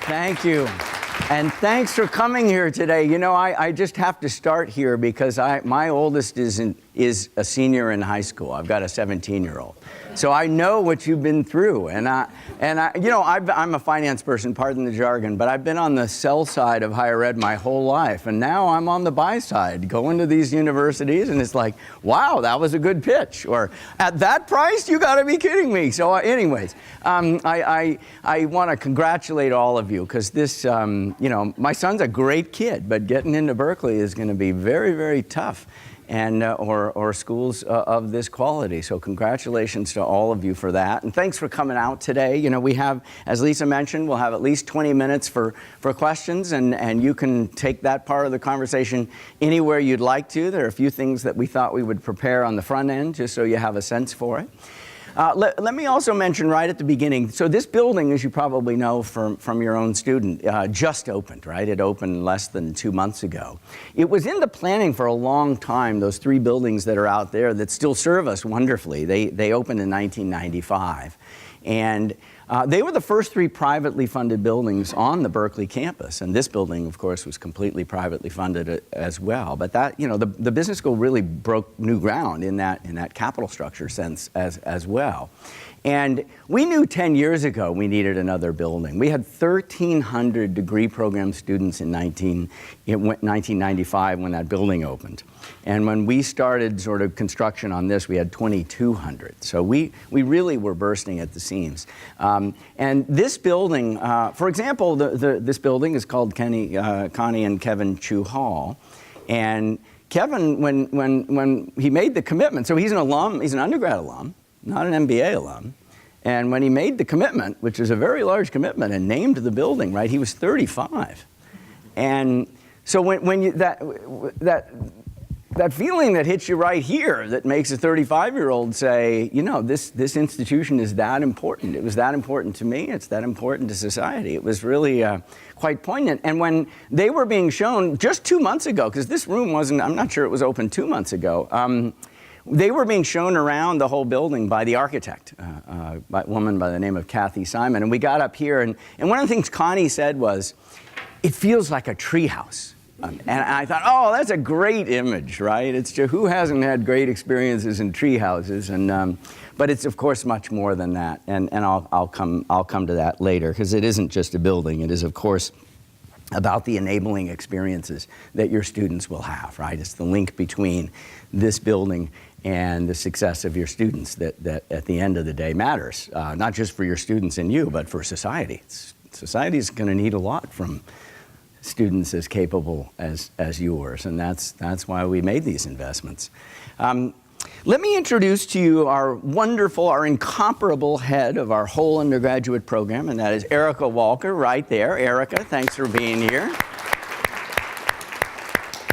Thank you. And thanks for coming here today. You know, I just have to start here because my oldest is a senior in high school. I've got a 17-year-old. So I know what you've been through. And you know, I'm a finance person, pardon the jargon, but I've been on the sell side of higher ed my whole life. And now I'm on the buy side, going to these universities, and it's like, wow, that was a good pitch. Or, at that price, you gotta be kidding me. So anyways, I want to congratulate all of you, because this, you know, my son's a great kid, but getting into Berkeley is going to be very, very tough, and or schools of this quality. So congratulations to all of you for that, and thanks for coming out today. You know, we have, as Lisa mentioned, we'll have at least 20 minutes for questions, and you can take that part of the conversation anywhere you'd like to. There are a few things that we thought we would prepare on the front end, just so you have a sense for it. Let me also mention right at the beginning, so this building, as you probably know from your own student, just opened, right? It opened less than 2 months ago. It was in the planning for a long time, those 3 buildings that are out there that still serve us wonderfully. They opened in 1995. And they were the first 3 privately funded buildings on the Berkeley campus. And this building, of course, was completely privately funded as well. But that, you know, the business school really broke new ground in that capital structure sense as well. And we knew 10 years ago we needed another building. We had 1,300 degree program students in 1995 when that building opened. And when we started sort of construction on this, we had 2,200. So we really were bursting at the seams. And this building, for example, this building is called Connie and Kevin Chu Hall. And Kevin, when he made the commitment, so he's an alum, he's an undergrad alum, not an MBA alum. And when he made the commitment, which is a very large commitment, and named the building, right, he was 35. And so when you, that feeling that hits you right here that makes a 35-year-old say, you know, this institution is that important. It was that important to me. It's that important to society. It was really quite poignant. And when they were being shown just 2 months ago, because this room wasn't, I'm not sure it was open 2 months ago, they were being shown around the whole building by the architect, a woman by the name of Kathy Simon. And we got up here, and one of the things Connie said was, it feels like a treehouse. And I thought, oh, that's a great image, right? It's just, who hasn't had great experiences in tree houses? And but it's of course much more than that. And I'll come to that later, because it isn't just a building. It is of course about the enabling experiences that your students will have, right? It's the link between this building and the success of your students that at the end of the day matters, not just for your students and you, but for society. Society is going to need a lot from students as capable as yours, and that's why we made these investments. Let me introduce to you our wonderful, our incomparable head of our whole undergraduate program, and that is Erica Walker right there. Erica, thanks for being here.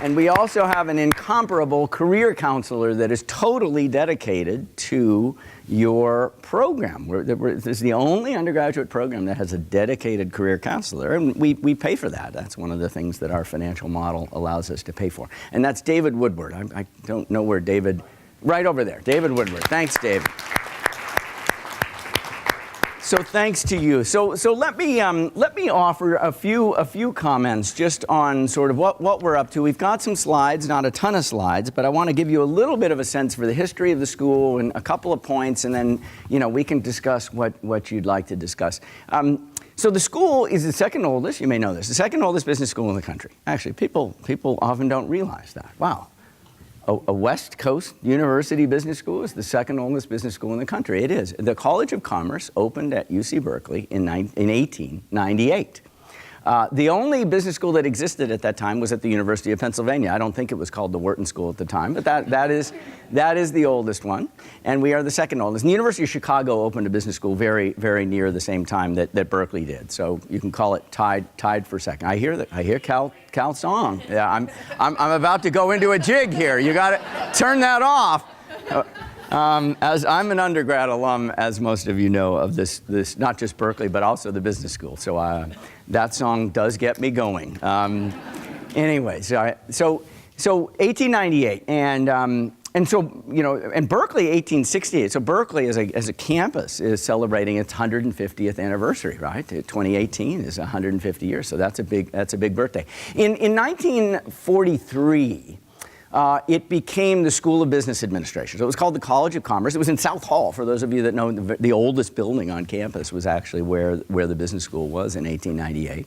And we also have an incomparable career counselor that is totally dedicated to your program. This is the only undergraduate program that has a dedicated career counselor, and we pay for that. That's one of the things that our financial model allows us to pay for. And that's David Woodward. I don't know where David, right over there, David Woodward. Thanks, David. So thanks to you. So let me offer a few comments just on sort of what we're up to. We've got some slides, not a ton of slides, but I want to give you a little bit of a sense for the history of the school and a couple of points, and then we can discuss what you'd like to discuss. So the school is the second oldest. You may know this. The second oldest business school in the country. Actually, people often don't realize that. Wow. A West Coast University business school is the second oldest business school in the country. It is. The College of Commerce opened at UC Berkeley in 1898. The only business school that existed at that time was at the University of Pennsylvania. I don't think it was called the Wharton School at the time, but that is the oldest one, and we are the second oldest. And the University of Chicago opened a business school very, very near the same time that Berkeley did. So you can call it tied for second. I hear Cal's song. Yeah, I'm about to go into a jig here. You got to turn that off. As I'm an undergrad alum, as most of you know, of this not just Berkeley, but also the business school. So that song does get me going. Anyways, so 1898, and And so, you know, and Berkeley, 1868. So Berkeley as a campus is celebrating its 150th anniversary, right? 2018 is 150 years, so that's a big birthday. In 1943, it became the School of Business Administration. So it was called the College of Commerce. It was in South Hall. For those of you that know, the oldest building on campus was actually where the business school was in 1898.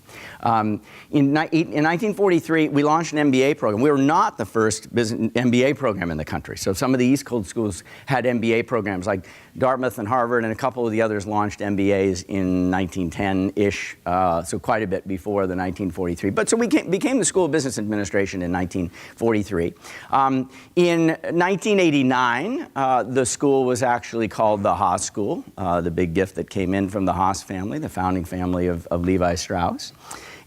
In 1943, we launched an MBA program. We were not the first MBA program in the country. So some of the East Coast schools had MBA programs, like Dartmouth and Harvard, and a couple of the others launched MBAs in 1910-ish, so quite a bit before the 1943. But so we became the School of Business Administration in 1943. In 1989, the school was actually called the Haas School, the big gift that came in from the Haas family, the founding family of Levi Strauss.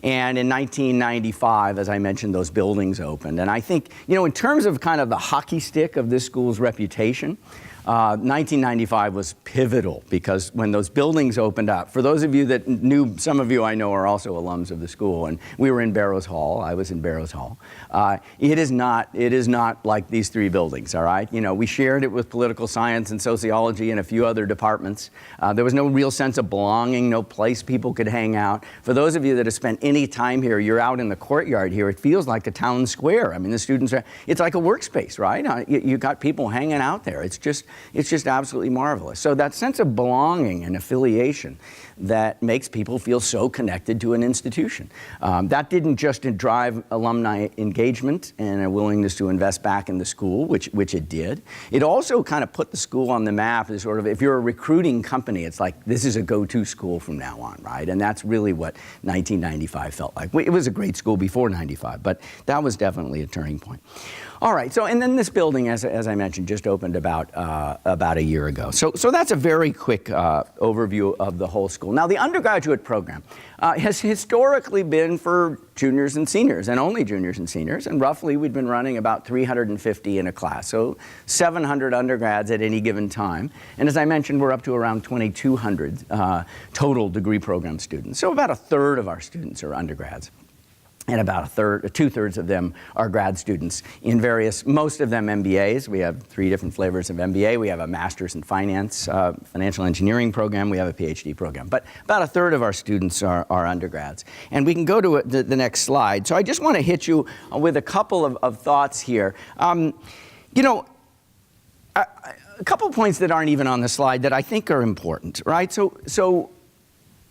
And in 1995, as I mentioned, those buildings opened. And I think, you know, in terms of kind of the hockey stick of this school's reputation, 1995 was pivotal, because when those buildings opened up, for those of you that knew, some of you I know are also alums of the school, and we were in Barrows Hall. I was in Barrows Hall. It is not like these three buildings, all right? You know, we shared it with political science and sociology and a few other departments. There was no real sense of belonging, no place people could hang out. For those of you that have spent any time here, you're out in the courtyard here, it feels like a town square. I mean, the students are, it's like a workspace, right? You got people hanging out there. It's just absolutely marvelous. So that sense of belonging and affiliation that makes people feel so connected to an institution. That didn't just drive alumni engagement and a willingness to invest back in the school, which it did. It also kind of put the school on the map as sort of, if you're a recruiting company, it's like, this is a go-to school from now on, right? And that's really what 1995 felt like. It was a great school before 95, but that was definitely a turning point. All right, so, and then this building, as I mentioned, just opened about a year ago. So that's a very quick overview of the whole school. Now, the undergraduate program has historically been for juniors and seniors, and only juniors and seniors, and roughly we've been running about 350 in a class, so 700 undergrads at any given time. And as I mentioned, we're up to around 2,200 total degree program students. So about a third of our students are undergrads, and about two-thirds of them are grad students in various, most of them MBAs. We have 3 different flavors of MBA. We have a master's in finance, financial engineering program. We have a PhD program. But about a third of our students are undergrads. And we can go to the next slide. So I just want to hit you with a couple of thoughts here. You know, a couple of points that aren't even on the slide that I think are important, right? So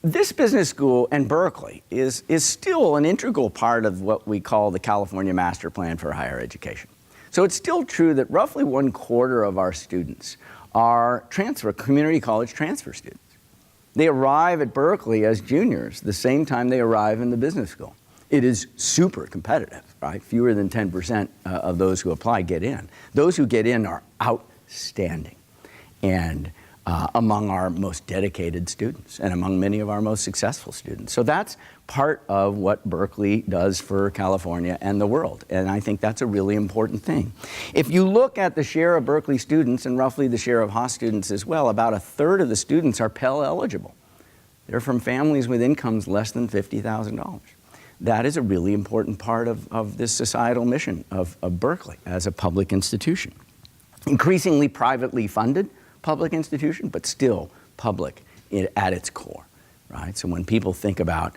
this business school and Berkeley is still an integral part of what we call the California Master Plan for Higher Education. So it's still true that roughly 1/4 of our students are community college transfer students. They arrive at Berkeley as juniors the same time they arrive in the business school. It is super competitive, right? Fewer than 10% of those who apply get in. Those who get in are outstanding, and among our most dedicated students and among many of our most successful students. So that's part of what Berkeley does for California and the world, and I think that's a really important thing. If you look at the share of Berkeley students and roughly the share of Haas students as well, about a third of the students are Pell eligible. They're from families with incomes less than $50,000. That is a really important part of this societal mission of Berkeley as a public institution. Increasingly privately funded public institution, but still public at its core, right? So when people think about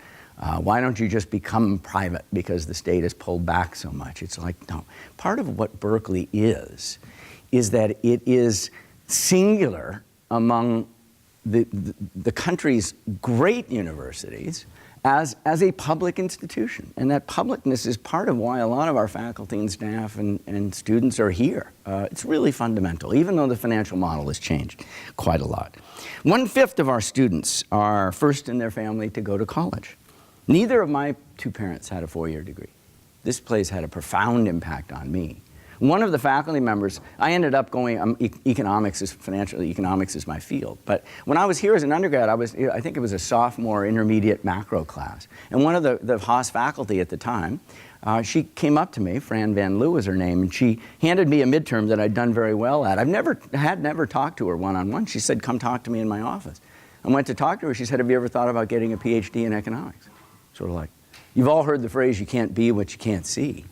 why don't you just become private because the state has pulled back so much, it's like, no. Part of what Berkeley is that it is singular among the country's great universities as a public institution. And that publicness is part of why a lot of our faculty and staff and students are here. It's really fundamental, even though the financial model has changed quite a lot. 1/5 of our students are first in their family to go to college. Neither of my 2 parents had a 4-year degree. This place had a profound impact on me. One of the faculty members, I ended up going, financial economics is my field. But when I was here as an undergrad, I think it was a sophomore intermediate macro class. And one of the Haas faculty at the time, she came up to me, Fran Van Loo was her name, and she handed me a midterm that I'd done very well at. I'd never talked to her one-on-one. She said, come talk to me in my office. I went to talk to her. She said, have you ever thought about getting a PhD in economics? Sort of like, you've all heard the phrase, you can't be what you can't see.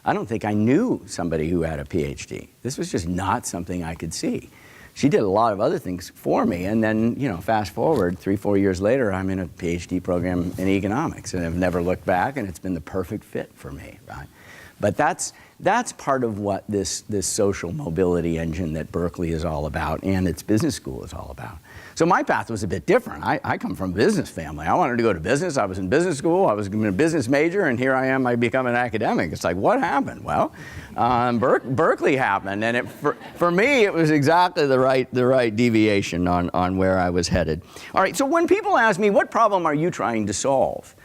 I don't think I knew somebody who had a PhD. This was just not something I could see. She did a lot of other things for me, and then, fast forward 3-4 years later, I'm in a PhD program in economics, and I've never looked back, and it's been the perfect fit for me, right? But that's part of what this social mobility engine that Berkeley is all about, and its business school is all about. So my path was a bit different. I come from a business family. I wanted to go to business. I was in business school. I was a business major, and here I am. I become an academic. It's like, what happened? Well, Berkeley happened, and for me, it was exactly the right deviation on where I was headed. All right. So when people ask me, what problem are you trying to solve?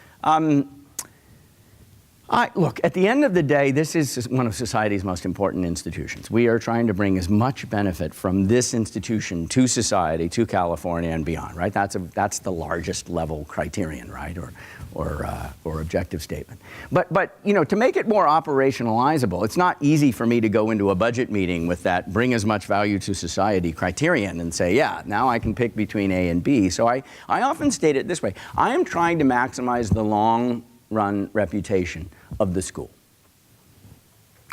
Look, at the end of the day, this is one of society's most important institutions. We are trying to bring as much benefit from this institution to society, to California and beyond, right? That's the largest level criterion, right, or objective statement. But to make it more operationalizable, it's not easy for me to go into a budget meeting with that bring as much value to society criterion and say, yeah, now I can pick between A and B. So I often state it this way. I am trying to maximize the long-run reputation of the school.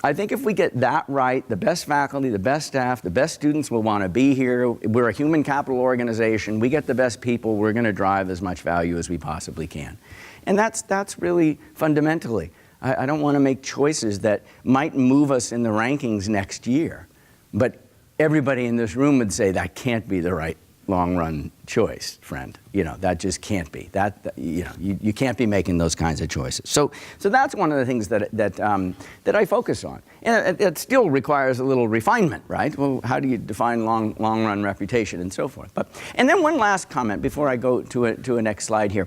I think if we get that right, the best faculty, the best staff, the best students will want to be here. We're a human capital organization. We get the best people. We're going to drive as much value as we possibly can. And that's really fundamentally. I don't want to make choices that might move us in the rankings next year. But everybody in this room would say that can't be the right long-run choice, friend. That just can't be. You can't be making those kinds of choices. So that's one of the things that I focus on. And it still requires a little refinement, right? Well, how do you define long-run reputation and so forth? And then one last comment before I go to a next slide here.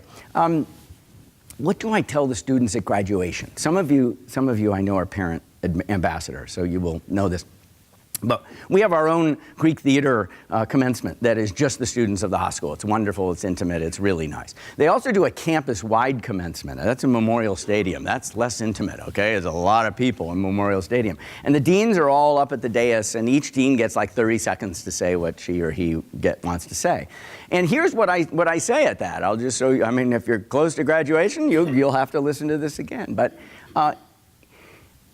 What do I tell the students at graduation? Some of you I know are parent ambassadors, so you will know this. But we have our own Greek theater commencement that is just the students of the high school. It's wonderful, it's intimate, it's really nice. They also do a campus-wide commencement. That's in Memorial Stadium. That's less intimate, okay? There's a lot of people in Memorial Stadium. And the deans are all up at the dais, and each dean gets like 30 seconds to say what she or he wants to say. And here's what I say at that. I'll just show you. I mean, if you're close to graduation, you'll have to listen to this again. But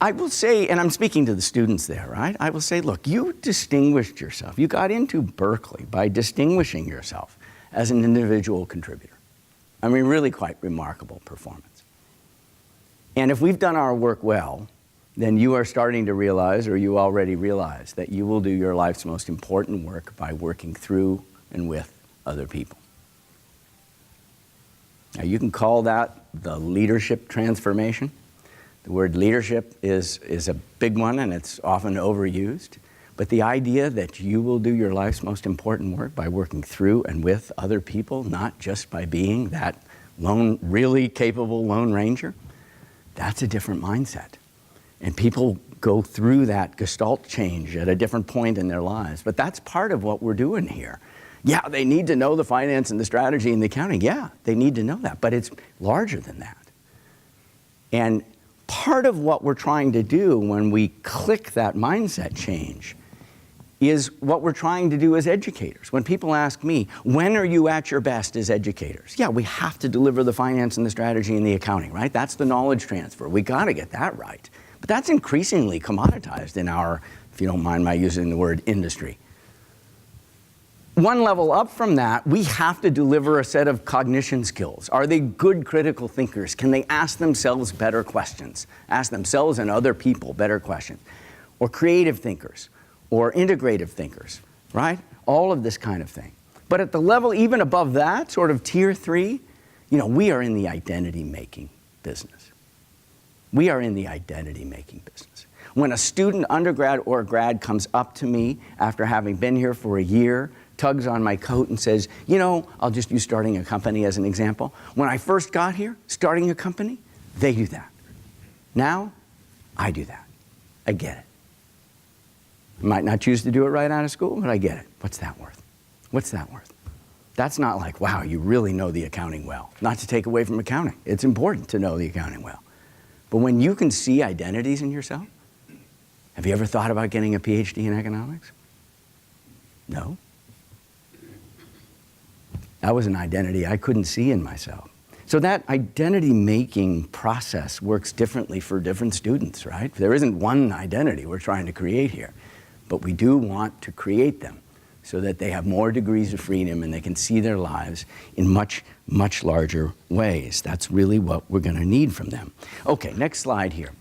I will say, and I'm speaking to the students there, right? I will say, look, you distinguished yourself. You got into Berkeley by distinguishing yourself as an individual contributor. I mean, really quite remarkable performance. And if we've done our work well, then you are starting to realize, or you already realize, that you will do your life's most important work by working through and with other people. Now, you can call that the leadership transformation. The word leadership is a big one, and it's often overused. But the idea that you will do your life's most important work by working through and with other people, not just by being that really capable Lone Ranger, that's a different mindset. And people go through that gestalt change at a different point in their lives. But that's part of what we're doing here. Yeah, they need to know the finance and the strategy and the accounting. Yeah, they need to know that. But it's larger than that. And part of what we're trying to do when we click that mindset change is what we're trying to do as educators. When people ask me, when are you at your best as educators? Yeah, we have to deliver the finance and the strategy and the accounting, right? That's the knowledge transfer. We got to get that right. But that's increasingly commoditized in our, if you don't mind my using the word, industry. One level up from that, we have to deliver a set of cognition skills. Are they good critical thinkers? Can they ask themselves better questions? Ask themselves and other people better questions? Or creative thinkers? Or integrative thinkers, right? All of this kind of thing. But at the level even above that, sort of tier 3, we are in the identity-making business. We are in the identity-making business. When a student, undergrad or grad, comes up to me after having been here for a year, tugs on my coat and says, I'll just use starting a company as an example. When I first got here, starting a company, they do that. Now, I do that. I get it. I might not choose to do it right out of school, but I get it. What's that worth? What's that worth? That's not like, wow, you really know the accounting well. Not to take away from accounting. It's important to know the accounting well. But when you can see identities in yourself, have you ever thought about getting a PhD in economics? No. That was an identity I couldn't see in myself. So that identity-making process works differently for different students, right? There isn't one identity we're trying to create here, but we do want to create them so that they have more degrees of freedom and they can see their lives in much, much larger ways. That's really what we're going to need from them. Okay, next slide here.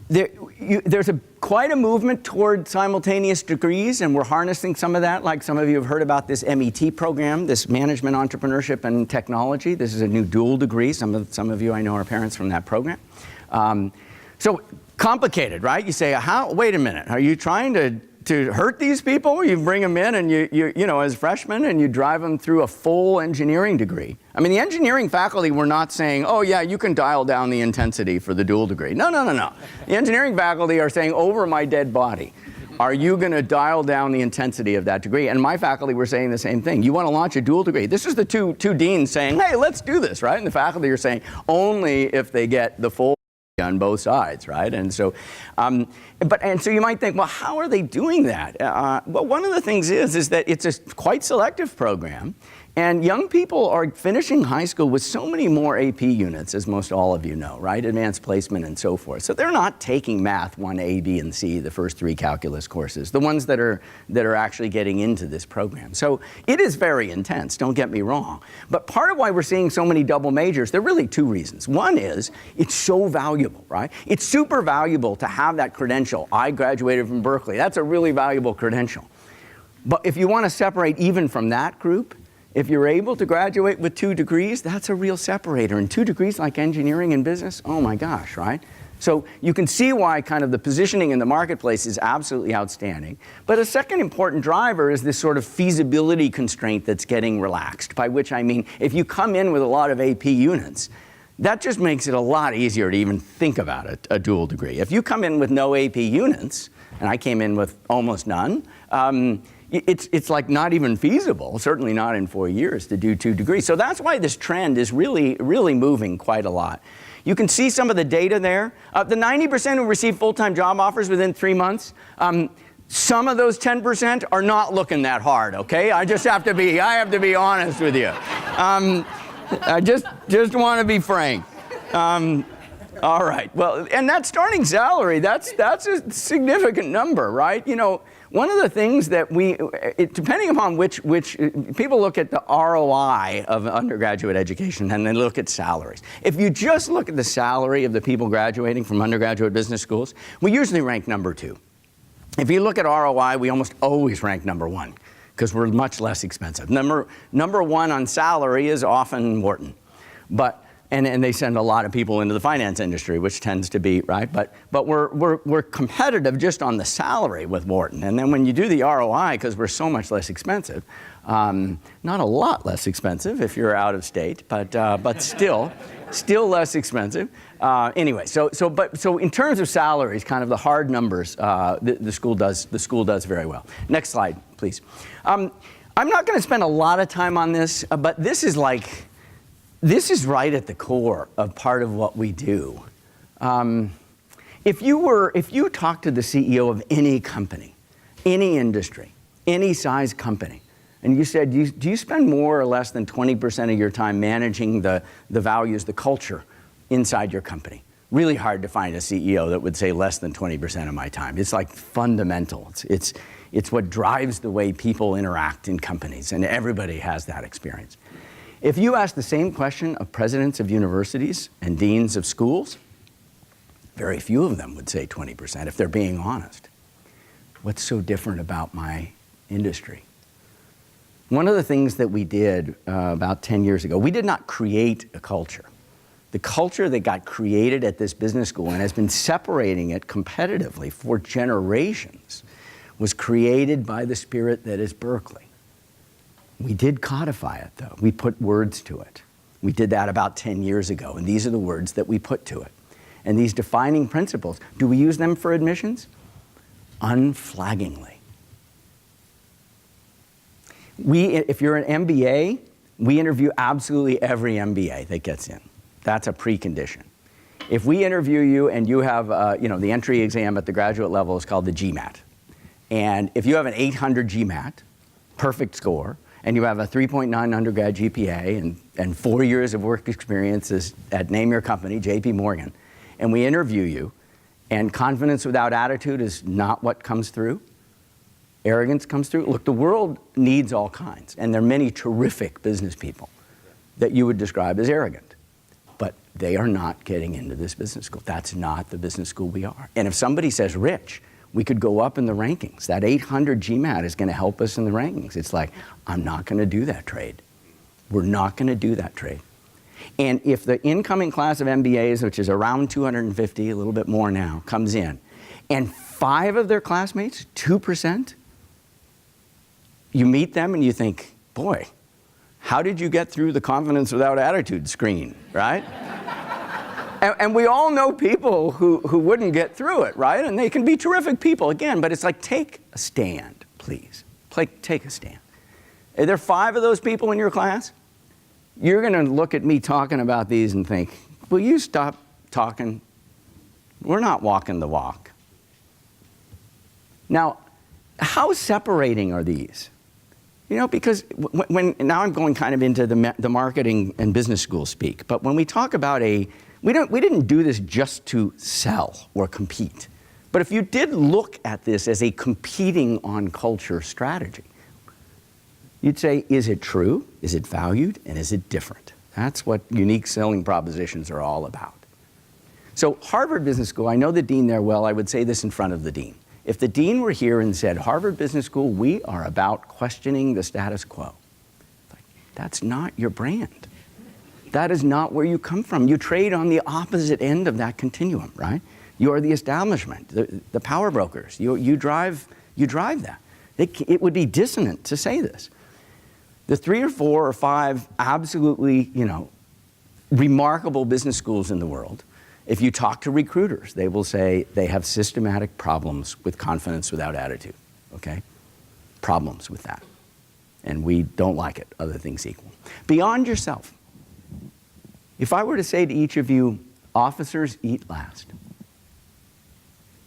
There's quite a movement toward simultaneous degrees, and we're harnessing some of that. Like some of you have heard about this MET program, this Management, Entrepreneurship, and Technology. This is a new dual degree. Some of you I know are parents from that program. So complicated, right? You say, wait a minute, are you trying to hurt these people? You bring them in and you know, as freshmen, and you drive them through a full engineering degree. I mean, the engineering faculty were not saying, oh yeah, you can dial down the intensity for the dual degree. No. The engineering faculty are saying, over my dead body, are you going to dial down the intensity of that degree? And my faculty were saying the same thing. You want to launch a dual degree. This is the two deans saying, hey, let's do this, right? And the faculty are saying, only if they get the full on both sides, right? And so, so you might think, well, how are they doing that? Well, one of the things is that it's a quite selective program, and young people are finishing high school with so many more AP units, as most all of you know, right? Advanced placement and so forth. So they're not taking Math 1, A, B, and C, the first 3 calculus courses, the ones that are actually getting into this program. So it is very intense, don't get me wrong. But part of why we're seeing so many double majors, there are really 2 reasons. One is it's so valuable, right? It's super valuable to have that credential. I graduated from Berkeley. That's a really valuable credential. But if you want to separate even from that group, if you're able to graduate with 2 degrees, that's a real separator. And 2 degrees like engineering and business, oh my gosh, right? So you can see why kind of the positioning in the marketplace is absolutely outstanding. But a second important driver is this sort of feasibility constraint that's getting relaxed, by which I mean, if you come in with a lot of AP units, that just makes it a lot easier to even think about a dual degree. If you come in with no AP units, and I came in with almost none, it's like not even feasible, certainly not in 4 years, to do 2 degrees. So that's why this trend is really, really moving quite a lot. You can see some of the data there. The 90% who receive full-time job offers within 3 months, some of those 10% are not looking that hard, okay? I have to be honest with you. I just want to be frank. All right, well, and that starting salary, that's a significant number, right? You know, one of the things that depending upon which people look at the ROI of undergraduate education and then look at salaries. If you just look at the salary of the people graduating from undergraduate business schools, we usually rank number 2. If you look at ROI, we almost always rank number 1 because we're much less expensive. Number 1 on salary is often Wharton, and they send a lot of people into the finance industry, which tends to be, right? But we're competitive just on the salary with Wharton. And then when you do the ROI, because we're so much less expensive, not a lot less expensive if you're out of state, but still less expensive. Anyway, so in terms of salaries, kind of the hard numbers, the school does very well. Next slide, please. I'm not going to spend a lot of time on this, but this is right at the core of part of what we do. If you talk to the CEO of any company, any industry, any size company, and you said, do you spend more or less than 20% of your time managing the values, the culture inside your company? Really hard to find a CEO that would say less than 20% of my time. It's like fundamental. It's what drives the way people interact in companies, and everybody has that experience. If you ask the same question of presidents of universities and deans of schools, very few of them would say 20%, if they're being honest. What's so different about my industry? One of the things that we did about 10 years ago, we did not create a culture. The culture that got created at this business school and has been separating it competitively for generations was created by the spirit that is Berkeley. We did codify it, though. We put words to it. We did that about 10 years ago, and these are the words that we put to it. And these defining principles, do we use them for admissions? Unflaggingly. If you're an MBA, we interview absolutely every MBA that gets in. That's a precondition. If we interview you and you have, the entry exam at the graduate level is called the GMAT. And if you have an 800 GMAT, perfect score, and you have a 3.9 undergrad GPA and 4 years of work experience at name your company, JP Morgan, and we interview you, and confidence without attitude is not what comes through, arrogance comes through. Look, the world needs all kinds, and there are many terrific business people that you would describe as arrogant, but they are not getting into this business school. That's not the business school we are. And if somebody says rich, we could go up in the rankings. That 800 GMAT is going to help us in the rankings. It's like, I'm not going to do that trade. We're not going to do that trade. And if the incoming class of MBAs, which is around 250, a little bit more now, comes in, and 5 of their classmates, 2%, you meet them and you think, boy, how did you get through the confidence without attitude screen, right? And we all know people who wouldn't get through it, right? And they can be terrific people, again, but it's like, take a stand, please. Take a stand. Are there 5 of those people in your class? You're going to look at me talking about these and think, will you stop talking? We're not walking the walk. Now, how separating are these? You know, because now I'm going kind of into the marketing and business school speak, but when we talk about we didn't do this just to sell or compete. But if you did look at this as a competing on culture strategy, you'd say, is it true? Is it valued? And is it different? That's what unique selling propositions are all about. So Harvard Business School, I know the dean there well. I would say this in front of the dean. If the dean were here and said, Harvard Business School, we are about questioning the status quo, that's not your brand. That is not where you come from. You trade on the opposite end of that continuum, right? You're the establishment, the power brokers. You drive that. It would be dissonant to say this. The 3 or 4 or 5 absolutely, remarkable business schools in the world, if you talk to recruiters, they will say they have systematic problems with confidence without attitude, okay? Problems with that. And we don't like it, other things equal. Beyond yourself, if I were to say to each of you, officers eat last,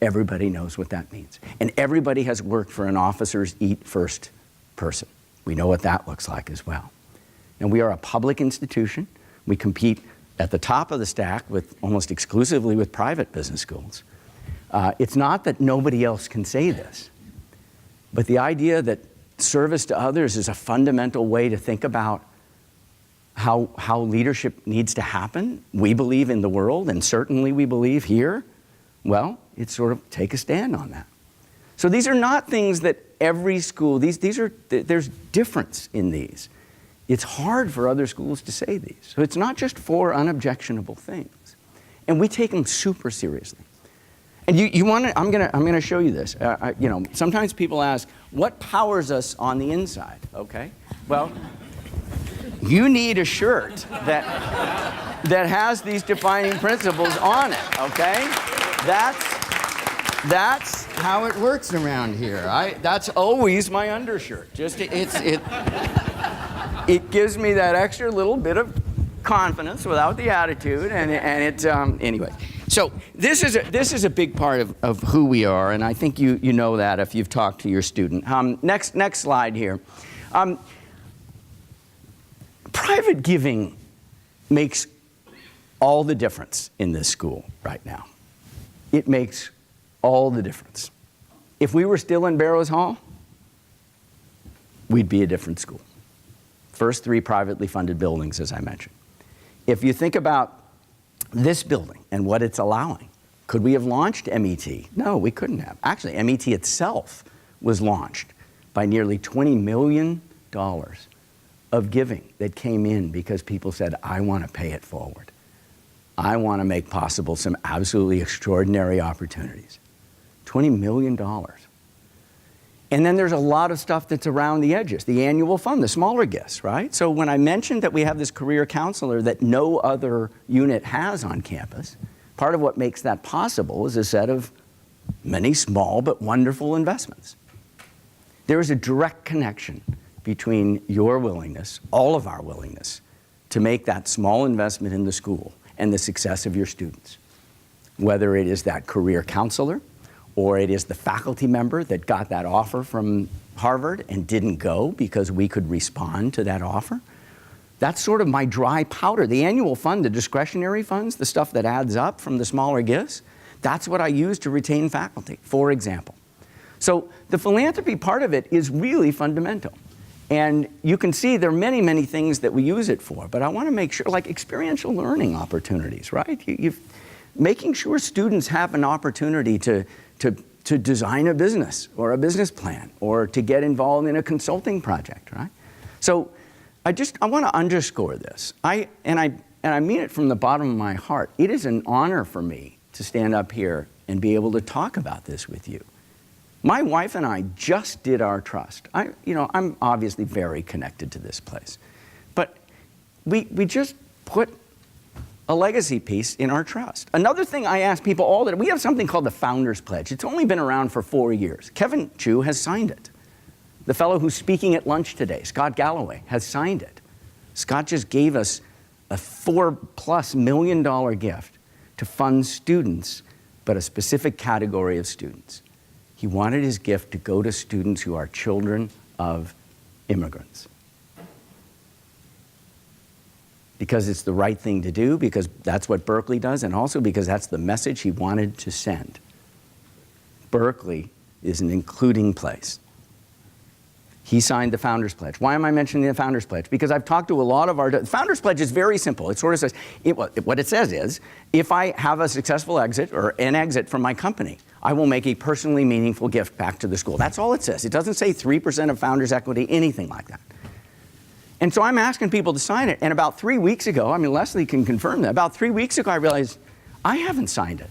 everybody knows what that means. And everybody has worked for an officers eat first person. We know what that looks like as well. And we are a public institution. We compete at the top of the stack almost exclusively with private business schools. It's not that nobody else can say this, but the idea that service to others is a fundamental way to think about how leadership needs to happen, we believe in the world, and certainly we believe here, well, it's sort of take a stand on that. So these are not things that every school, there's difference in these. It's hard for other schools to say these. So it's not just 4 unobjectionable things. And we take them super seriously. And I'm gonna show you this. Sometimes people ask, what powers us on the inside? Okay, well, you need a shirt that has these defining principles on it, okay? That's how it works around here. That's always my undershirt. It gives me that extra little bit of confidence without the attitude, anyway. So this is a big part of who we are, and I think you know that if you've talked to your student. Next slide here. Private giving makes all the difference in this school right now. It makes all the difference. If we were still in Barrows Hall, we'd be a different school. First 3 privately funded buildings, as I mentioned. If you think about this building and what it's allowing, could we have launched MET? No, we couldn't have. Actually, MET itself was launched by nearly $20 million of giving that came in because people said, I want to pay it forward. I want to make possible some absolutely extraordinary opportunities. $20 million. And then there's a lot of stuff that's around the edges, the annual fund, the smaller gifts, right? So when I mentioned that we have this career counselor that no other unit has on campus, part of what makes that possible is a set of many small but wonderful investments. There is a direct connection between your willingness, all of our willingness, to make that small investment in the school and the success of your students. Whether it is that career counselor, or it is the faculty member that got that offer from Harvard and didn't go because we could respond to that offer. That's sort of my dry powder. The annual fund, the discretionary funds, the stuff that adds up from the smaller gifts, that's what I use to retain faculty, for example. So the philanthropy part of it is really fundamental. And you can see there are many, many things that we use it for, but I want to make sure, like experiential learning opportunities, right? Making sure students have an opportunity to design a business or a business plan or to get involved in a consulting project, right? So I want to underscore this. I mean it from the bottom of my heart. It is an honor for me to stand up here and be able to talk about this with you. My wife and I just did our trust. I'm obviously very connected to this place, but we just put a legacy piece in our trust. Another thing I ask people all the time, we have something called the Founders Pledge. It's only been around for 4 years. Kevin Chu has signed it. The fellow who's speaking at lunch today, Scott Galloway, has signed it. Scott just gave us a $4+ million gift to fund students, but a specific category of students. He wanted his gift to go to students who are children of immigrants. Because it's the right thing to do, because that's what Berkeley does, and also because that's the message he wanted to send. Berkeley is an including place. He signed the Founders Pledge. Why am I mentioning the Founders Pledge? Because I've talked to a lot of the Founders Pledge is very simple. It sort of says, what it says is, if I have a successful exit or an exit from my company, I will make a personally meaningful gift back to the school. That's all it says. It doesn't say 3% of founders' equity, anything like that. And so I'm asking people to sign it. And about 3 weeks ago, Leslie can confirm that, about 3 weeks ago, I realized I haven't signed it.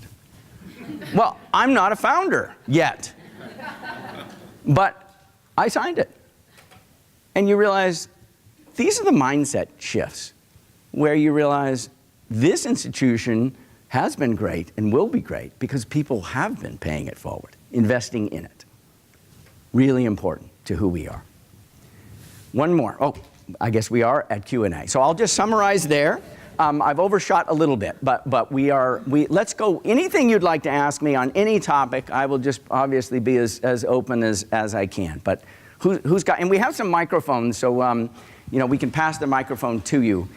Well, I'm not a founder yet, but I signed it. And you realize these are the mindset shifts where you realize this institution has been great and will be great because people have been paying it forward, investing in it. Really important to who we are. One more. Oh, I guess we are at Q&A. So I'll just summarize there. I've overshot a little bit, but let's go. Anything you'd like to ask me on any topic, I will just obviously be as open as I can. But who's got, and we have some microphones, so we can pass the microphone to you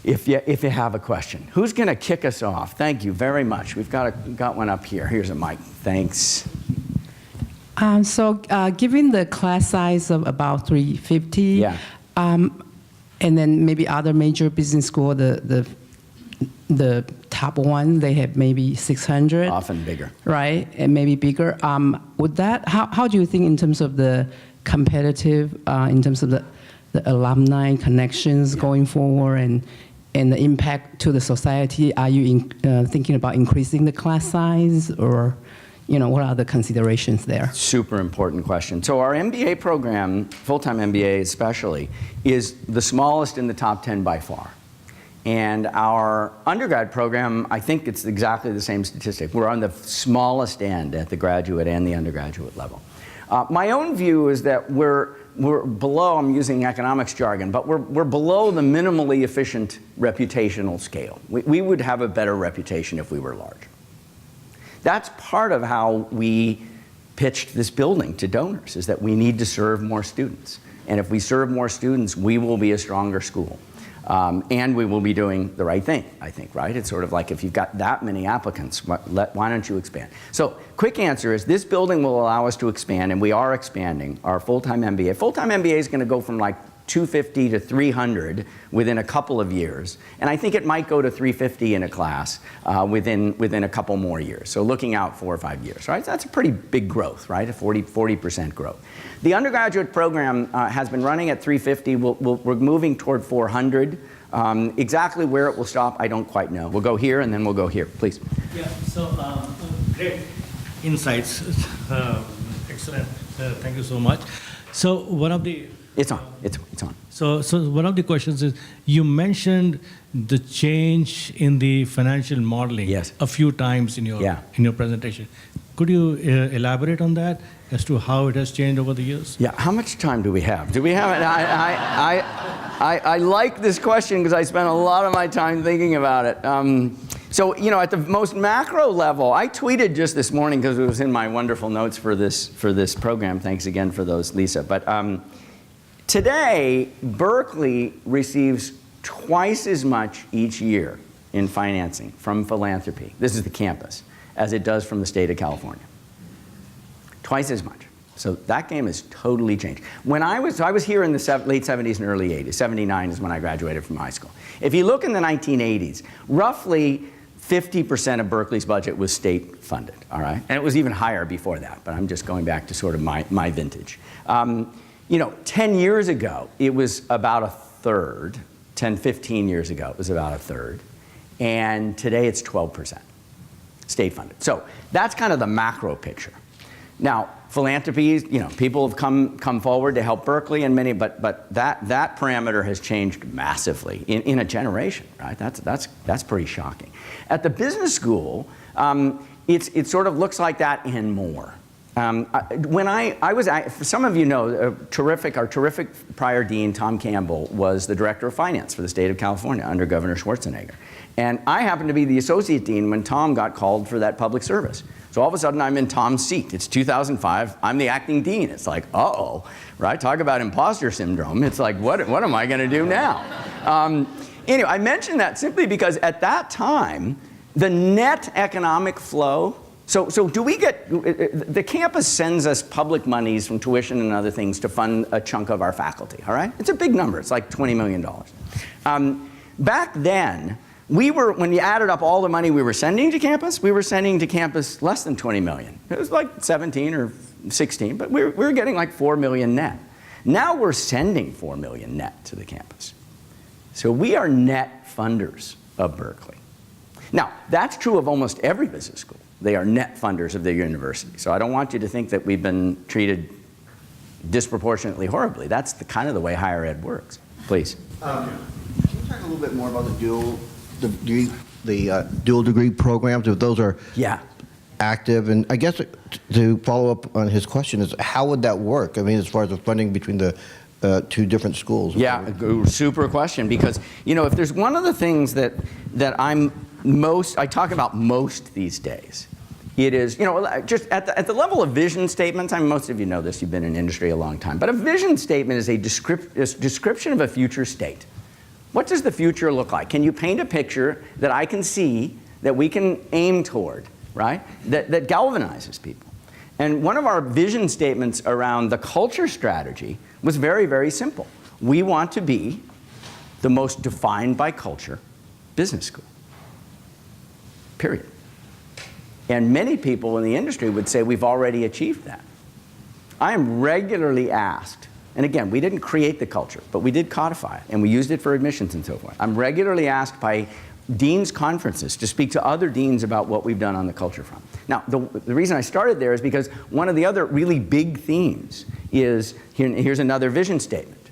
if you have a question. Who's going to kick us off? Thank you very much. We've got one up here. Here's a mic. Thanks. Given the class size of about 350, yeah. And then maybe other major business school, the top one, they have maybe 600. Often bigger. Right, and maybe bigger. Would that, how do you think in terms of the competitive, in terms of the alumni connections going forward and the impact to the society? Are you thinking about increasing the class size, or what are the considerations there? Super important question. So our MBA program, full-time MBA especially, is the smallest in the top 10 by far. And our undergrad program, I think it's exactly the same statistic. We're on the smallest end at the graduate and the undergraduate level. My own view is that we're below, I'm using economics jargon, but we're below the minimally efficient reputational scale. We would have a better reputation if we were large. That's part of how we pitched this building to donors, is that we need to serve more students. And if we serve more students, we will be a stronger school. And we will be doing the right thing, I think, right? It's sort of like if you've got that many applicants, why don't you expand? So quick answer is this building will allow us to expand, and we are expanding our full-time MBA. Full-time MBA is going to go from like 250 to 300 within a couple of years. And I think it might go to 350 in a class within a couple more years. So looking out 4 or 5 years, right? That's a pretty big growth, right? A 40% growth. The undergraduate program has been running at 350. We're moving toward 400. Exactly where it will stop, I don't quite know. We'll go here and then we'll go here, please. Yeah, so great insights. Excellent. Thank you so much. So one of the... It's on. It's on. So one of the questions is, you mentioned the change in the financial modeling a few times in your presentation. Could you elaborate on that as to how it has changed over the years? Yeah. How much time do we have? Do we have it? I like this question because I spent a lot of my time thinking about it. So, you know, at the most macro level, I tweeted just this morning because it was in my wonderful notes for this program. Thanks again for those, Lisa. But today, Berkeley receives twice as much each year in financing from philanthropy. This is the campus, as it does from the state of California. Twice as much. So that game has totally changed. I was here in the late 70s and early 80s. 79 is when I graduated from high school. If you look in the 1980s, roughly 50% of Berkeley's budget was state funded, all right? And it was even higher before that, but I'm just going back to sort of my vintage. You know, 10 years ago, it was about a third. 10, 15 years ago, it was about a third. And today it's 12% state funded. So that's kind of the macro picture. Now, philanthropy, you know, people have come forward to help Berkeley and many, but that parameter has changed massively in a generation, right? That's pretty shocking. At the business school, it sort of looks like that and more. When I was, some of you know, our terrific prior dean, Tom Campbell, was the director of finance for the state of California under Governor Schwarzenegger. And I happened to be the associate dean when Tom got called for that public service. So all of a sudden I'm in Tom's seat. It's 2005, I'm the acting dean. It's like, uh-oh, right? Talk about imposter syndrome. It's like, what am I gonna do now? Anyway, I mention that simply because at that time, the net economic flow, so do we get, the campus sends us public monies from tuition and other things to fund a chunk of our faculty, all right? It's a big number, it's like $20 million. Back then, when you added up all the money we were sending to campus, less than 20 million. It was like 17 or 16, but we were getting like 4 million net. Now we're sending 4 million net to the campus. So we are net funders of Berkeley. Now, that's true of almost every business school. They are net funders of their university. So I don't want you to think that we've been treated disproportionately horribly. That's kind of the way higher ed works. Please. Can you talk a little bit more about the dual degree programs, if those are active? And I guess to follow up on his question is, how would that work? I mean, as far as the funding between the two different schools. Yeah, super question, because, you know, if there's one of the things that I talk about most these days, it is, you know, just at the level of vision statements. I mean, most of you know this, you've been in industry a long time, but a vision statement is a description of a future state. What does the future look like? Can you paint a picture that I can see, that we can aim toward, right? That galvanizes people. And one of our vision statements around the culture strategy was very, very simple. We want to be the most defined by culture business school. Period. And many people in the industry would say we've already achieved that. I am regularly asked, and again, we didn't create the culture, but we did codify it, and we used it for admissions and so forth. I'm regularly asked by deans' conferences to speak to other deans about what we've done on the culture front. Now, the reason I started there is because one of the other really big themes is, here's another vision statement.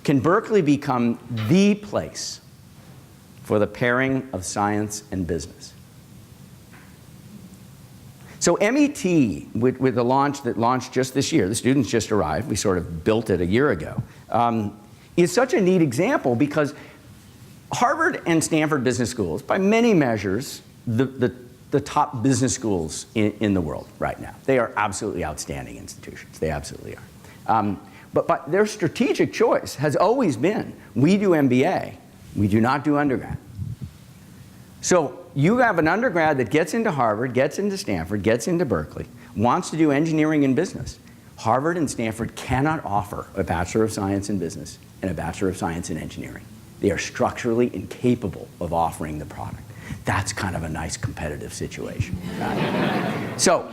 Can Berkeley become the place for the pairing of science and business? So MET, with the launch that launched just this year, the students just arrived, we sort of built it a year ago, is such a neat example because Harvard and Stanford business schools, by many measures, the top business schools in the world right now. They are absolutely outstanding institutions. They absolutely are. But their strategic choice has always been, we do MBA, we do not do undergrad. So you have an undergrad that gets into Harvard, gets into Stanford, gets into Berkeley, wants to do engineering and business. Harvard and Stanford cannot offer a Bachelor of Science in Business and a Bachelor of Science in Engineering. They are structurally incapable of offering the product. That's kind of a nice competitive situation. Right? So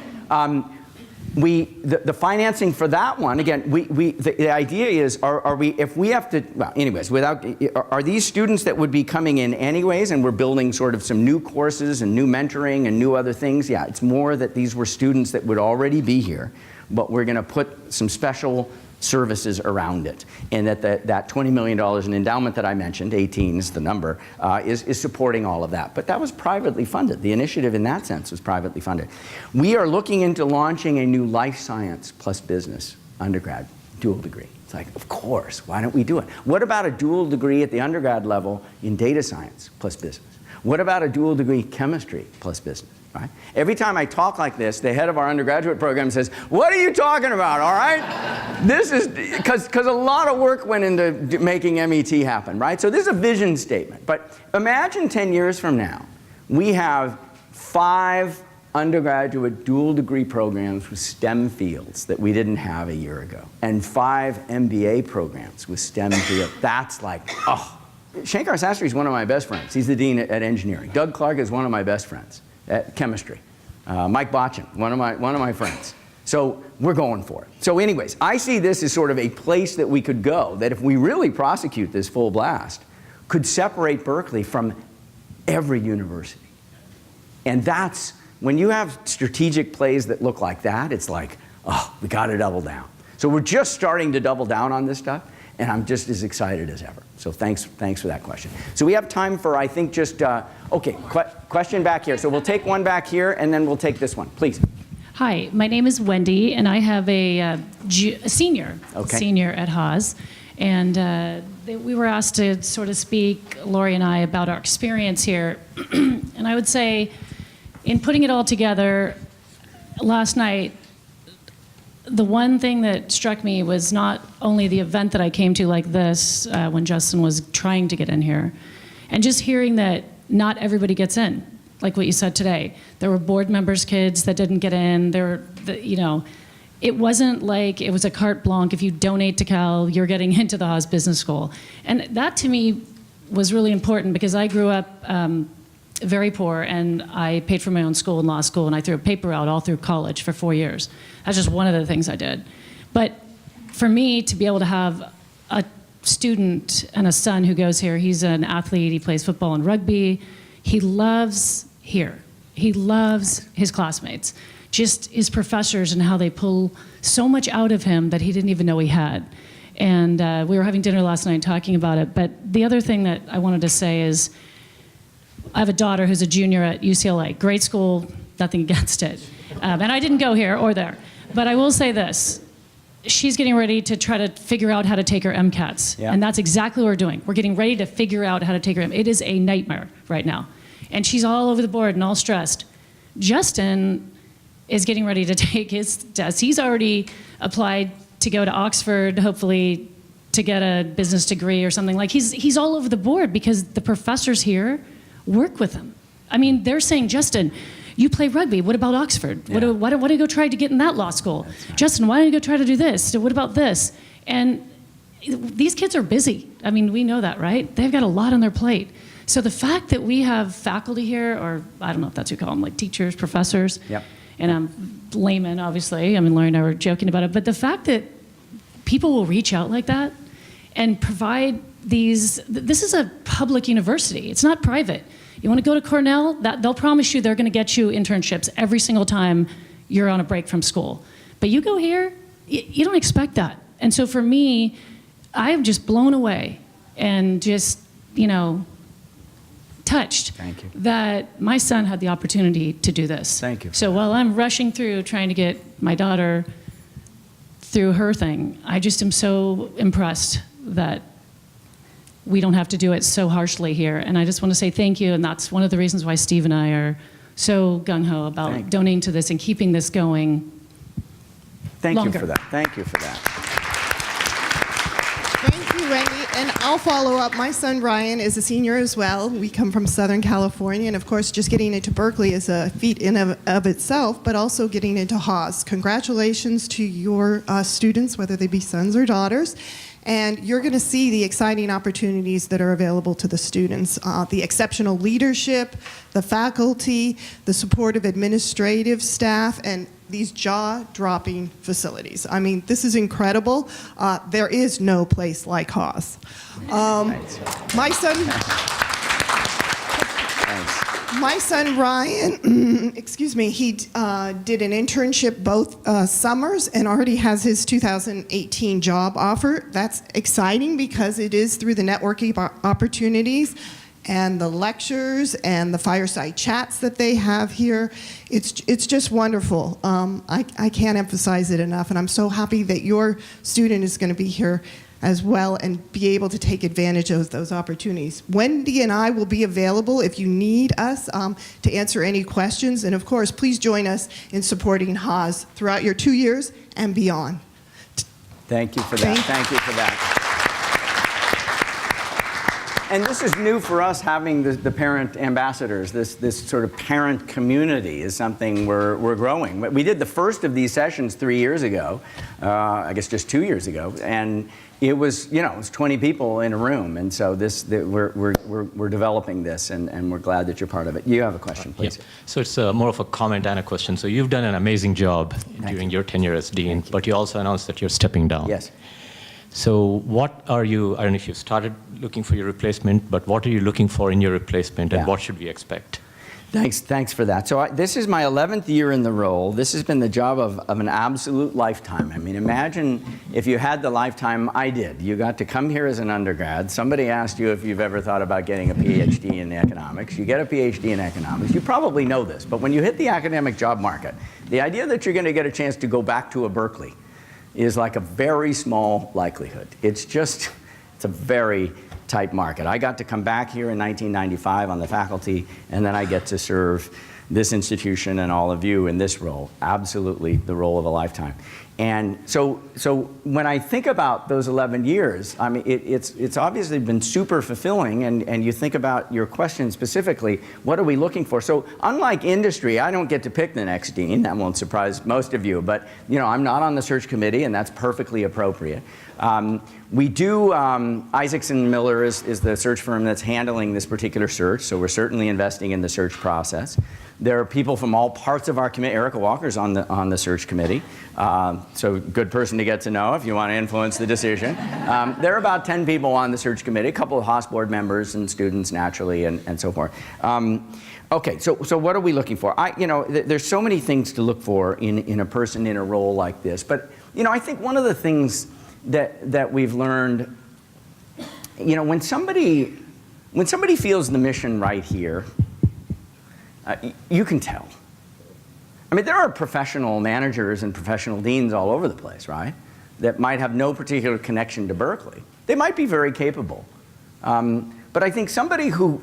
the financing for that one, again, the idea is, if we have to, well, anyways, are these students that would be coming in anyways, and we're building sort of some new courses and new mentoring and new other things? Yeah, it's more that these were students that would already be here, but we're going to put some special services around it, and that $20 million in endowment that I mentioned, 18 is the number, is supporting all of that. But that was privately funded. The initiative in that sense was privately funded. We are looking into launching a new life science plus business undergrad dual degree. It's like, of course, why don't we do it? What about a dual degree at the undergrad level in data science plus business? What about a dual degree chemistry plus business? Right? Every time I talk like this, the head of our undergraduate program says, what are you talking about, all right? This is, because a lot of work went into making MET happen, right? So this is a vision statement. But imagine 10 years from now, we have 5 undergraduate dual degree programs with STEM fields that we didn't have a year ago, and 5 MBA programs with STEM fields. That's like, oh. Shankar Sastry is one of my best friends. He's the dean at engineering. Doug Clark is one of my best friends at chemistry. Mike Botchin, one of my friends. So we're going for it. So anyways, I see this as sort of a place that we could go, that if we really prosecute this full blast, could separate Berkeley from every university. And that's, when you have strategic plays that look like that, it's like, oh, we got to double down. So we're just starting to double down on this stuff, and I'm just as excited as ever. So thanks for that question. So we have time for, I think, just, okay, question back here. So we'll take one back here, and then we'll take this one. Please. Hi, my name is Wendy, and I have a senior at Haas. And we were asked to sort of speak, Lori and I, about our experience here. And I would say, in putting it all together, last night, the one thing that struck me was not only the event that I came to like this when Justin was trying to get in here, and just hearing that not everybody gets in, like what you said today. There were board members' kids that didn't get in. There were, you know, it wasn't like it was a carte blanche. If you donate to Cal, you're getting into the Haas Business School. And that to me was really important because I grew up very poor, and I paid for my own school and law school, and I threw a paper out all through college for 4 years. That's just one of the things I did. But for me to be able to have a student and a son who goes here, he's an athlete, he plays football and rugby, he loves here. He loves his classmates, just his professors and how they pull so much out of him that he didn't even know he had. And we were having dinner last night talking about it, but the other thing that I wanted to say is, I have a daughter who's a junior at UCLA. Great school, nothing against it. And I didn't go here or there. But I will say this. She's getting ready to try to figure out how to take her MCATs. Yeah. And that's exactly what we're doing. We're getting ready to figure out how to take her MCATs. It is a nightmare right now. And she's all over the board and all stressed. Justin is getting ready to take his test. He's already applied to go to Oxford, hopefully to get a business degree or something. Like he's all over the board because the professors here work with him. I mean, they're saying, Justin, you play rugby. What about Oxford? Yeah. Why don't you go try to get in that law school? Right. Justin, why don't you go try to do this? So what about this? And these kids are busy. I mean, we know that, right? They've got a lot on their plate. So the fact that we have faculty here, or I don't know if that's what you call them, like teachers, professors, yep. And I'm layman, obviously. I mean, Laurie and I were joking about it. But the fact that people will reach out like that and provide this is a public university. It's not private. You want to go to Cornell, they'll promise you they're going to get you internships every single time you're on a break from school. But you go here, you don't expect that. And so for me, I'm just blown away and just, you know, touched that my son had the opportunity to do this. Thank you. So while I'm rushing through trying to get my daughter through her thing, I just am so impressed that we don't have to do it so harshly here. And I just want to say thank you, and that's one of the reasons why Steve and I are so gung-ho about donating to this and keeping this going longer. Thank you for that. Thank you for that. Thank you, Wendy. And I'll follow up. My son, Ryan, is a senior as well. We come from Southern California, and of course, just getting into Berkeley is a feat in of itself, but also getting into Haas. Congratulations to your students, whether they be sons or daughters. And you're going to see the exciting opportunities that are available to the students, the exceptional leadership, the faculty, the supportive administrative staff, and these jaw-dropping facilities. I mean, this is incredible. There is no place like Haas. My son Ryan, excuse me, he did an internship both summers and already has his 2018 job offer. That's exciting because it is through the networking opportunities. and the lectures and the fireside chats that they have here. It's just wonderful. I can't emphasize it enough, and I'm so happy that your student is going to be here as well and be able to take advantage of those opportunities. Wendy and I will be available if you need us to answer any questions, and of course, please join us in supporting Haas throughout your 2 years and beyond. Thank you for that. Thank you for that. And this is new for us, having the parent ambassadors. This sort of parent community is something we're growing. We did the first of these sessions 3 years ago, I guess just 2 years ago, and it was, it was 20 people in a room, and so we're developing this, and we're glad that you're part of it. You have a question, please. Yeah. So it's more of a comment and a question. So you've done an amazing job during your tenure as dean, but you also announced that you're stepping down. Yes. So what are you, I don't know if you've started looking for your replacement, but what are you looking for in your replacement, and what should we expect? Thanks for that. So this is my 11th year in the role. This has been the job of an absolute lifetime. I mean, imagine if you had the lifetime I did. You got to come here as an undergrad. Somebody asked you if you've ever thought about getting a PhD in economics. You get a PhD in economics. You probably know this, but when you hit the academic job market, the idea that you're going to get a chance to go back to a Berkeley is like a very small likelihood. It's a very tight market. I got to come back here in 1995 on the faculty, and then I get to serve this institution and all of you in this role. Absolutely the role of a lifetime. And so when I think about those 11 years, I mean, it's obviously been super fulfilling, and you think about your question specifically, what are we looking for? So unlike industry, I don't get to pick the next dean. That won't surprise most of you, but I'm not on the search committee, and that's perfectly appropriate. We do, Isaacson Miller is the search firm that's handling this particular search, so we're certainly investing in the search process. There are people from all parts of our committee. Erica Walker's on the search committee, so good person to get to know if you want to influence the decision. There are about 10 people on the search committee, a couple of Haas board members and students naturally, and so forth. Okay, so what are we looking for? There's so many things to look for in a person in a role like this, but I think one of the things that we've learned, when somebody feels the mission right here, you can tell. I mean, there are professional managers and professional deans all over the place, right? That might have no particular connection to Berkeley. They might be very capable. But I think somebody who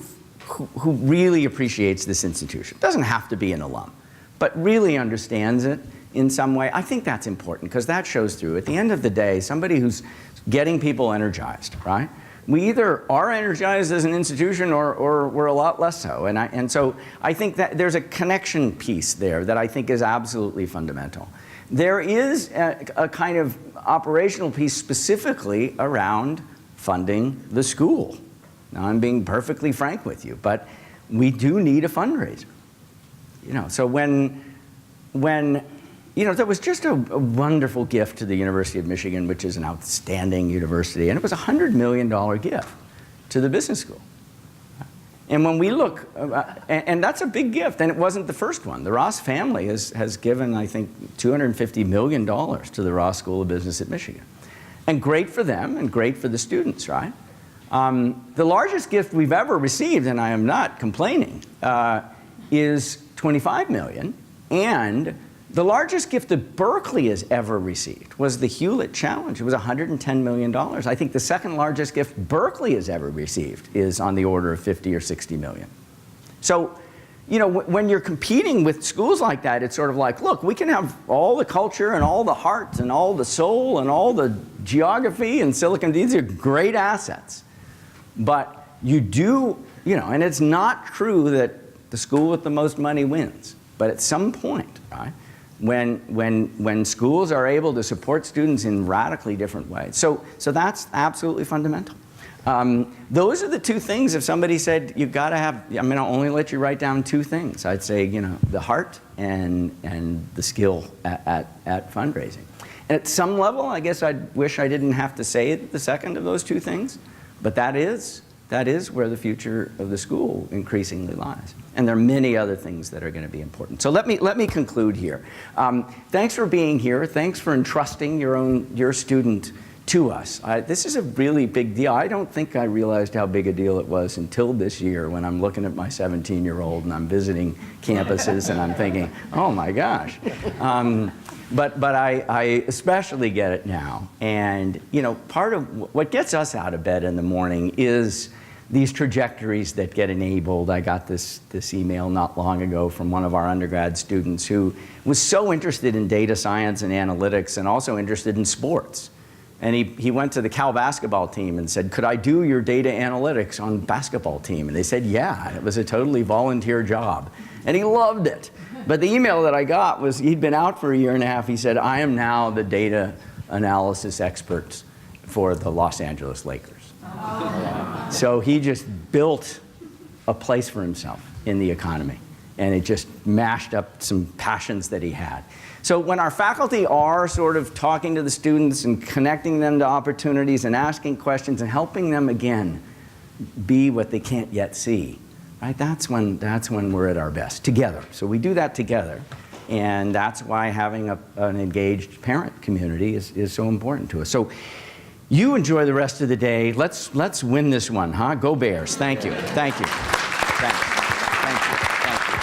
really appreciates this institution, doesn't have to be an alum, but really understands it in some way, I think that's important, because that shows through. At the end of the day, somebody who's getting people energized, right? We either are energized as an institution or we're a lot less so. And so I think that there's a connection piece there that I think is absolutely fundamental. There is a kind of operational piece specifically around funding the school. Now, I'm being perfectly frank with you, but we do need a fundraiser. So when there was just a wonderful gift to the University of Michigan, which is an outstanding university, and it was a $100 million gift to the business school. And when we look, and that's a big gift, and it wasn't the first one. The Ross family has given, I think, $250 million to the Ross School of Business at Michigan. And great for them, and great for the students, right? The largest gift we've ever received, and I am not complaining, is $25 million, and the largest gift that Berkeley has ever received was the Hewlett Challenge. It was $110 million. I think the second largest gift Berkeley has ever received is on the order of 50 or 60 million. So, when you're competing with schools like that, it's sort of like, look, we can have all the culture and all the heart and all the soul and all the geography and Silicon. These are great assets. But you do, and it's not true that the school with the most money wins. But at some point, right? When schools are able to support students in radically different ways. So that's absolutely fundamental. Those are the two things. If somebody said, you've got to have, I'll only let you write down two things. I'd say, the heart and the skill at fundraising. And at some level, I guess I wish I didn't have to say the second of those two things, but that is where the future of the school increasingly lies. And there are many other things that are going to be important. So let me conclude here. Thanks for being here. Thanks for entrusting your student to us. This is a really big deal. I don't think I realized how big a deal it was until this year when I'm looking at my 17-year-old and I'm visiting campuses and I'm thinking, oh my gosh. But I especially get it now. And you know, part of what gets us out of bed in the morning is these trajectories that get enabled. I got this email not long ago from one of our undergrad students who was so interested in data science and analytics and also interested in sports. And he went to the Cal basketball team and said, could I do your data analytics on basketball team? And they said, yeah, it was a totally volunteer job. And he loved it. But the email that I got was, he'd been out for a year and a half. He said, I am now the data analysis expert for the Los Angeles Lakers. So he just built a place for himself in the economy. And it just mashed up some passions that he had. So when our faculty are sort of talking to the students and connecting them to opportunities and asking questions and helping them, again, be what they can't yet see, right? That's when we're at our best, together. So we do that together. And that's why having an engaged parent community is so important to us. So you enjoy the rest of the day. Let's win this one, huh? Go Bears. Thank you. Thank you. Thank you. Thank you. Thank you.